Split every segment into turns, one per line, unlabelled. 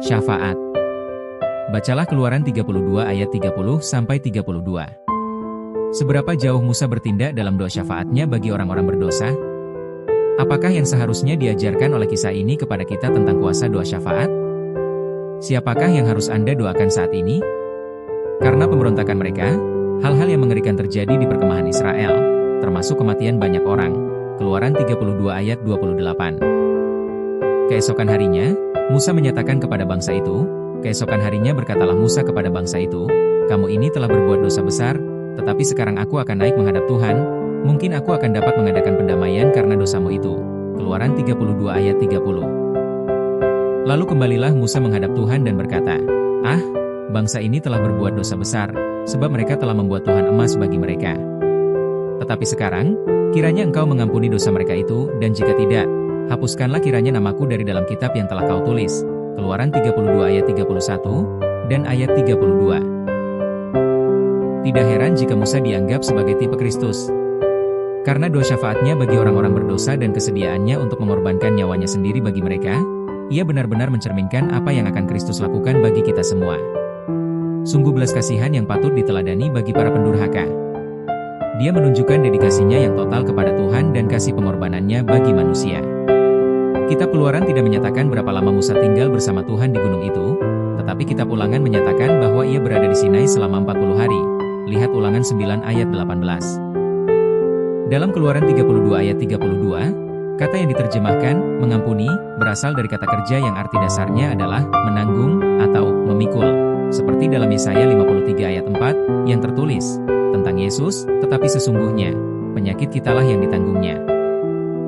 Syafaat. Bacalah Keluaran 32 ayat 30-32. Seberapa jauh Musa bertindak dalam doa syafaatnya bagi orang-orang berdosa? Apakah yang seharusnya diajarkan oleh kisah ini kepada kita tentang kuasa doa syafaat? Siapakah yang harus Anda doakan saat ini? Karena pemberontakan mereka, hal-hal yang mengerikan terjadi di perkemahan Israel, termasuk kematian banyak orang. Keluaran 32 ayat 28. Keesokan harinya, Musa menyatakan kepada bangsa itu, keesokan harinya berkatalah Musa kepada bangsa itu, "Kamu ini telah berbuat dosa besar, tetapi sekarang aku akan naik menghadap Tuhan, mungkin aku akan dapat mengadakan pendamaian karena dosamu itu." Keluaran 32 ayat 30. Lalu kembalilah Musa menghadap Tuhan dan berkata, "Ah, bangsa ini telah berbuat dosa besar, sebab mereka telah membuat Tuhan emas bagi mereka. Tetapi sekarang, kiranya engkau mengampuni dosa mereka itu, dan jika tidak, hapuskanlah kiranya namaku dari dalam kitab yang telah kau tulis." Keluaran 32 ayat 31 dan ayat 32. Tidak heran jika Musa dianggap sebagai tipe Kristus. Karena doa syafaatnya bagi orang-orang berdosa dan kesediaannya untuk mengorbankan nyawanya sendiri bagi mereka, ia benar-benar mencerminkan apa yang akan Kristus lakukan bagi kita semua. Sungguh belas kasihan yang patut diteladani bagi para pendurhaka. Dia menunjukkan dedikasinya yang total kepada Tuhan dan kasih pengorbanannya bagi manusia. Kitab Keluaran tidak menyatakan berapa lama Musa tinggal bersama Tuhan di gunung itu, tetapi Kitab Ulangan menyatakan bahwa ia berada di Sinai selama 40 hari. Lihat Ulangan 9 ayat 18. Dalam Keluaran 32 ayat 32, kata yang diterjemahkan, mengampuni, berasal dari kata kerja yang arti dasarnya adalah menanggung atau memikul. Seperti dalam Yesaya 53 ayat 4, yang tertulis, tentang Yesus, tetapi sesungguhnya, penyakit kitalah yang ditanggungnya.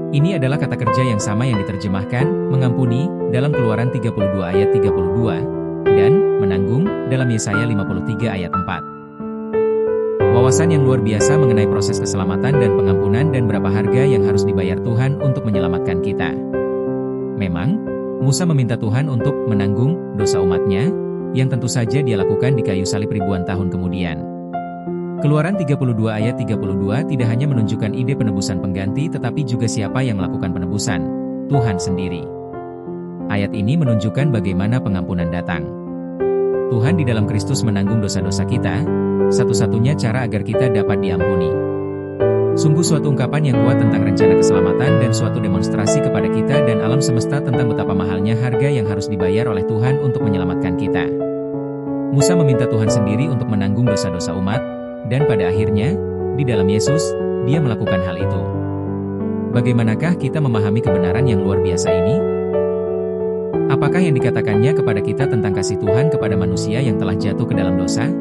Ini adalah kata kerja yang sama yang diterjemahkan, mengampuni, dalam Keluaran 32 ayat 32, dan menanggung, dalam Yesaya 53 ayat 4. Wawasan yang luar biasa mengenai proses keselamatan dan pengampunan dan berapa harga yang harus dibayar Tuhan untuk menyelamatkan kita. Memang, Musa meminta Tuhan untuk menanggung dosa umatnya, yang tentu saja dia lakukan di kayu salib ribuan tahun kemudian. Keluaran 32 ayat 32 tidak hanya menunjukkan ide penebusan pengganti tetapi juga siapa yang melakukan penebusan, Tuhan sendiri. Ayat ini menunjukkan bagaimana pengampunan datang. Tuhan di dalam Kristus menanggung dosa-dosa kita, satu-satunya cara agar kita dapat diampuni. Sungguh suatu ungkapan yang kuat tentang rencana keselamatan dan suatu demonstrasi kepada kita dan alam semesta tentang betapa mahalnya harga yang harus dibayar oleh Tuhan untuk menyelamatkan kita. Musa meminta Tuhan sendiri untuk menanggung dosa-dosa umat, dan pada akhirnya, di dalam Yesus, dia melakukan hal itu. Bagaimanakah kita memahami kebenaran yang luar biasa ini? Apakah yang dikatakannya kepada kita tentang kasih Tuhan kepada manusia yang telah jatuh ke dalam dosa?